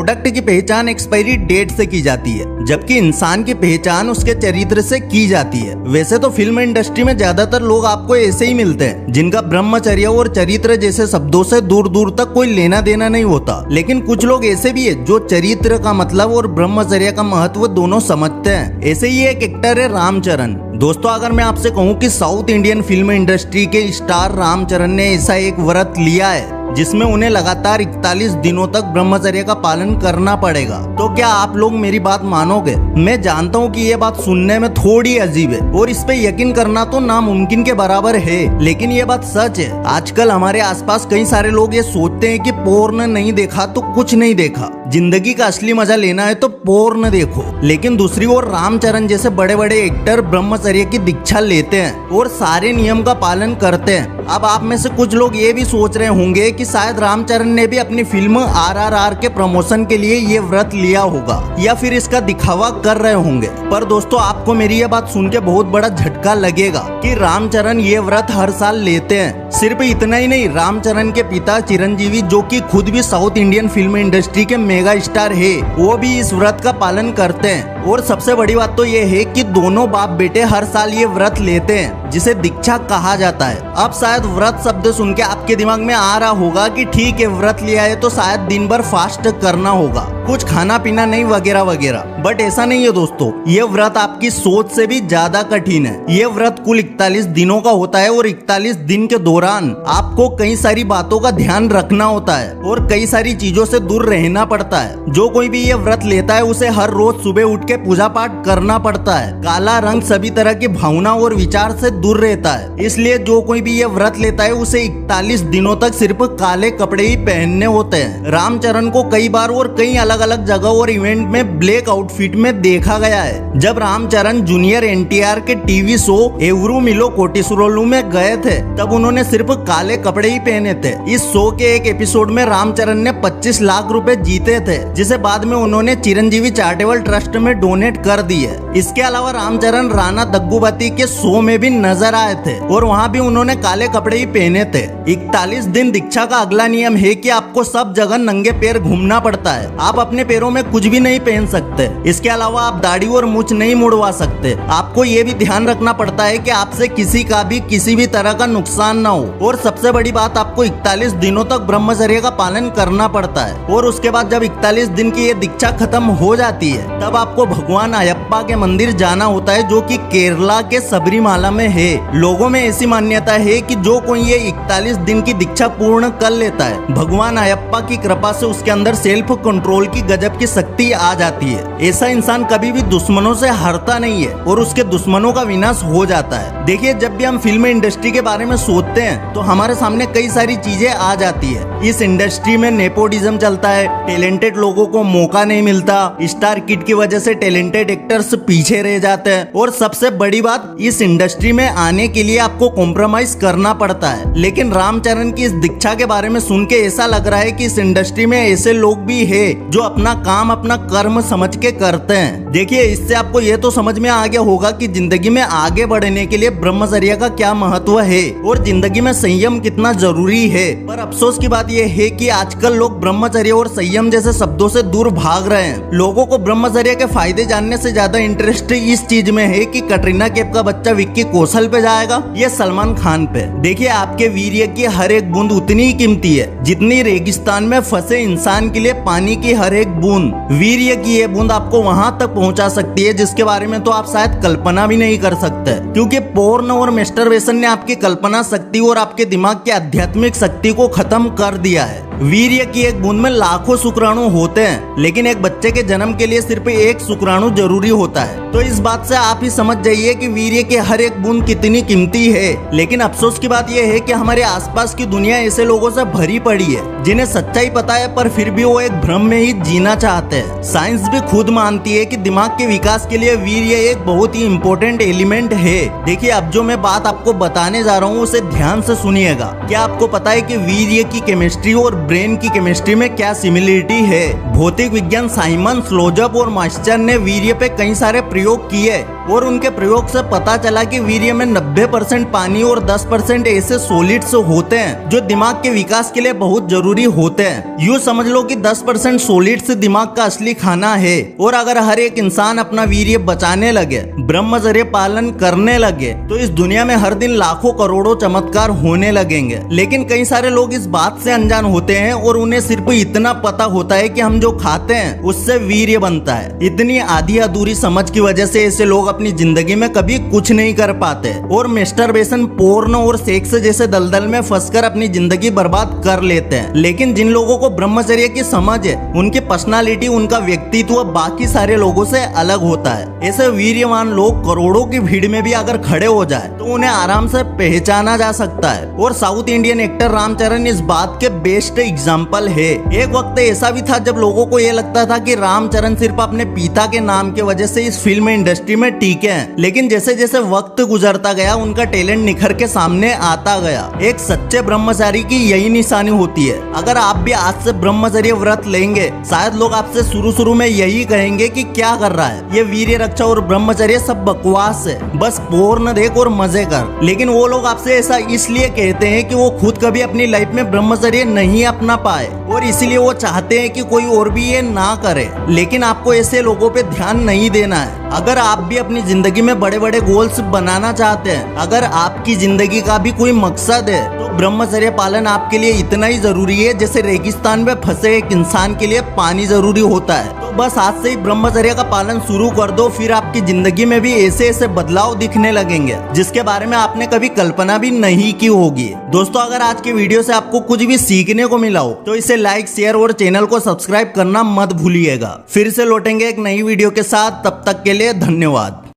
Product की पहचान expiry date से की जाती है, जबकि इंसान की पहचान उसके चरित्र से की जाती है। वैसे तो फिल्म इंडस्ट्री में ज्यादातर लोग आपको ऐसे ही मिलते हैं जिनका ब्रह्मचर्य और चरित्र जैसे शब्दों से दूर दूर तक कोई लेना देना नहीं होता, लेकिन कुछ लोग ऐसे भी है जो चरित्र का मतलब और ब्रह्मचर्य का महत्व दोनों समझते हैं। ऐसे ही एक एक्टर है रामचरण। दोस्तों, अगर मैं आपसे कहूँ कि साउथ इंडियन फिल्म इंडस्ट्री के स्टार रामचरण ने ऐसा एक व्रत लिया है जिसमें उन्हें लगातार 41 दिनों तक ब्रह्मचर्य का पालन करना पड़ेगा, तो क्या आप लोग मेरी बात मानोगे? मैं जानता हूँ कि ये बात सुनने में थोड़ी अजीब है और इस पे यकीन करना तो नामुमकिन के बराबर है, लेकिन ये बात सच है। आजकल हमारे आसपास कई सारे लोग ये सोचते हैं कि पोर्न नहीं देखा तो कुछ नहीं देखा, जिंदगी का असली मजा लेना है तो पोर्न देखो। लेकिन दूसरी ओर रामचरण जैसे बड़े बड़े एक्टर ब्रह्मचर्य की दीक्षा लेते हैं और सारे नियम का पालन करते हैं। अब आप में से कुछ लोग ये भी सोच रहे होंगे कि शायद रामचरण ने भी अपनी फिल्म RRR के प्रमोशन के लिए ये व्रत लिया होगा या फिर इसका दिखावा कर रहे होंगे। पर दोस्तों, आपको मेरी ये बात सुन के बहुत बड़ा झटका लगेगा कि रामचरण ये व्रत हर साल लेते हैं। सिर्फ इतना ही नहीं, रामचरण के पिता चिरंजीवी, जो कि खुद भी साउथ इंडियन फिल्म इंडस्ट्री के मेगा स्टार है, वो भी इस व्रत का पालन करते हैं। और सबसे बड़ी बात तो ये है कि दोनों बाप बेटे हर साल ये व्रत लेते हैं जिसे दीक्षा कहा जाता है। अब शायद व्रत शब्द सुन के आपके दिमाग में आ रहा होगा कि ठीक है, व्रत लिया है तो शायद दिन भर फास्ट करना होगा, कुछ खाना पीना नहीं वगैरह वगैरह। बट ऐसा नहीं है दोस्तों, ये व्रत आपकी सोच से भी ज्यादा कठिन है। ये व्रत कुल 41 दिनों का होता है और 41 दिन के दौरान आपको कई सारी बातों का ध्यान रखना होता है और कई सारी चीजों से दूर रहना पड़ता है। जो कोई भी ये व्रत लेता है उसे हर रोज सुबह उठ के पूजा पाठ करना पड़ता है। काला रंग सभी तरह की भावना और विचार से दूर रहता है, इसलिए जो कोई भी ये व्रत लेता है उसे 41 दिनों तक सिर्फ काले कपड़े ही पहनने होते हैं। रामचरण को कई बार और कई अलग अलग जगह और इवेंट में ब्लैक आउटफिट में देखा गया है। जब रामचरण जूनियर NTR के टीवी शो एवरू मिलो कोटिसुरोलू में गए थे तब उन्होंने सिर्फ काले कपड़े ही पहने थे। इस शो के एक एपिसोड में रामचरण ने 25 लाख रुपए जीते थे, जिसे बाद में उन्होंने चिरंजीवी चैरिटेबल ट्रस्ट में डोनेट कर दिए। इसके अलावा रामचरण राणा दग्गुबाती के शो में भी नजर आए थे और वहाँ भी उन्होंने काले कपड़े ही पहने थे। 41 दिन दीक्षा का अगला नियम है कि आपको सब जगह नंगे पैर घूमना पड़ता है। आप अपने पैरों में कुछ भी नहीं पहन सकते। इसके अलावा आप दाढ़ी और मूछ नहीं मुड़वा सकते। आपको ये भी ध्यान रखना पड़ता है कि आपसे किसी का भी किसी भी तरह का नुकसान ना हो। और सबसे बड़ी बात, आपको 41 दिनों तक ब्रह्मचर्य का पालन करना पड़ता है। और उसके बाद जब 41 दिन की ये दीक्षा खत्म हो जाती है तब आपको भगवान अयप्पा के मंदिर जाना होता है, जो कि केरला के सबरीमाला में है। लोगों में ऐसी मान्यता है कि जो कोई ये 41 दिन की दीक्षा पूर्ण कर लेता है, भगवान अयप्पा की कृपा से उसके अंदर सेल्फ कंट्रोल की गजब की शक्ति आ जाती है। ऐसा इंसान कभी भी दुश्मनों से हारता नहीं है और उसके दुश्मनों का विनाश हो जाता है। देखिए, जब भी हम फिल्म इंडस्ट्री के बारे में सोचते हैं तो हमारे सामने कई सारी चीजें आ जाती है। इस इंडस्ट्री में नेपोटिज्म चलता है, टैलेंटेड लोगों को मौका नहीं मिलता, स्टार किड की वजह से टैलेंटेड एक्टर्स पीछे रह जाते हैं और सबसे बड़ी बात, इस इंडस्ट्री में आने के लिए आपको कॉम्प्रोमाइज करना पड़ता है। लेकिन रामचरण की इस दीक्षा के बारे में सुन के ऐसा लग रहा है कि इस इंडस्ट्री में ऐसे लोग भी है जो अपना काम अपना कर्म समझ के करते हैं। देखिए, इससे आपको ये तो समझ में आ गया होगा कि जिंदगी में आगे बढ़ने के लिए ब्रह्मचर्य का क्या महत्व है और जिंदगी में संयम कितना जरूरी है। पर अफसोस की बात यह है कि आजकल लोग ब्रह्मचर्य और संयम जैसे शब्दों से दूर भाग रहे हैं। लोगों को ब्रह्मचर्य के फायदे जानने से ज्यादा इंटरेस्ट इस चीज में है कि कटरीना कैफ का बच्चा विक्की कौशल पे जाएगा या सलमान खान पे। देखिए, आपके वीर्य की हर एक बूंद उतनी ही कीमती है जितनी रेगिस्तान में फंसे इंसान के लिए पानी की हर एक बूंद। वीर्य की ये बूंद आपको वहां तक पहुंचा सकती है जिसके बारे में तो आप शायद कल्पना भी नहीं कर सकते, क्योंकि पोर्न और मेस्टरबेशन ने आपकी कल्पना शक्ति और आपके दिमाग की आध्यात्मिक शक्ति को खत्म कर दिया है। वीर्य की एक बूंद में लाखों शुक्राणु होते हैं, लेकिन एक बच्चे के जन्म के लिए सिर्फ एक शुक्राणु जरूरी होता है। तो इस बात से आप ही समझ जाइए कि वीर्य की हर एक बूंद कितनी कीमती है। लेकिन अफसोस की बात यह है कि हमारे आसपास की दुनिया ऐसे लोगों से भरी पड़ी है जिन्हें सच्चाई पता है पर फिर भी वो एक भ्रम में ही जीना चाहते हैं। साइंस भी खुद मानती है कि दिमाग के विकास के लिए वीर्य एक बहुत ही इम्पोर्टेंट एलिमेंट है। देखिए, अब जो मैं बात आपको बताने जा रहा हूँ उसे ध्यान से सुनिएगा। क्या आपको पता है कि वीर्य की केमिस्ट्री और ब्रेन की केमिस्ट्री में क्या सिमिलरिटी है। भौतिक विज्ञान साइमन स्लोजप और मास्टर ने वीर्य पे कई सारे प्रयोग किए और उनके प्रयोग से पता चला कि वीर्य में 90% पानी और 10% ऐसे सॉलिड्स होते हैं जो दिमाग के विकास के लिए बहुत जरूरी होते हैं। यूँ समझ लो कि 10% सॉलिड्स दिमाग का असली खाना है। और अगर हर एक इंसान अपना वीर्य बचाने लगे, ब्रह्मचर्य पालन करने लगे, तो इस दुनिया में हर दिन लाखों करोड़ों चमत्कार होने लगेंगे। लेकिन कई सारे लोग इस बात से अनजान होते हैं और उन्हें सिर्फ इतना पता होता है कि हम जो खाते हैं उससे वीर्य बनता है। इतनी आधी अधूरी समझ की वजह से ऐसे लोग अपनी जिंदगी में कभी कुछ नहीं कर पाते और मैस्टरबेशन, पोर्न और सेक्स जैसे दलदल में फंसकर अपनी जिंदगी बर्बाद कर लेते हैं। लेकिन जिन लोगों को ब्रह्मचर्य की समझ है, उनकी पर्सनालिटी, उनका व्यक्तित्व बाकी सारे लोगों से अलग होता है। ऐसे वीर्यवान लोग करोड़ों की भीड़ में भी अगर खड़े हो जाए तो उन्हें आराम से पहचाना जा सकता है। और साउथ इंडियन एक्टर रामचरण इस बात के बेस्ट एग्जाम्पल है। एक वक्त ऐसा भी था जब लोगों को ये लगता था कि रामचरण सिर्फ अपने पिता के नाम की वजह से इस फिल्म इंडस्ट्री में टिके हैं। लेकिन जैसे जैसे वक्त गुजरता गया उनका टैलेंट निखर के सामने आता गया। एक सच्चे ब्रह्मचारी की यही निशानी होती है। अगर आप भी आज से ब्रह्मचर्य व्रत लेंगे, शायद लोग आपसे शुरू में यही कहेंगे कि क्या कर रहा है, ये वीर्य रक्षा और ब्रह्मचर्य सब बकवास है, बस पोर्न देख और मजे कर। लेकिन वो लोग आपसे ऐसा इसलिए कहते हैं कि वो खुद कभी अपनी लाइफ में ब्रह्मचर्य नहीं अपना पाए और इसीलिए वो चाहते हैं कि कोई और भी ये ना करे। लेकिन आपको ऐसे लोगों पे ध्यान नहीं देना है। अगर आप भी अपनी जिंदगी में बड़े बड़े गोल्स बनाना चाहते हैं, अगर आपकी जिंदगी का भी कोई मकसद है, तो ब्रह्मचर्य पालन आपके लिए इतना ही जरूरी है जैसे रेगिस्तान में फंसे एक इंसान के लिए पानी जरूरी होता है। तो बस आज से ही ब्रह्मचर्य का पालन शुरू कर दो, फिर आपकी जिंदगी में भी ऐसे ऐसे बदलाव दिखने लगेंगे जिसके बारे में आपने कभी कल्पना भी नहीं की होगी। दोस्तों, अगर आज के वीडियो से आपको कुछ भी सीखने को मिला हो तो इसे लाइक, शेयर और चैनल को सब्सक्राइब करना मत भूलिएगा। फिर से लौटेंगे एक नई वीडियो के साथ, तब तक के लिए धन्यवाद।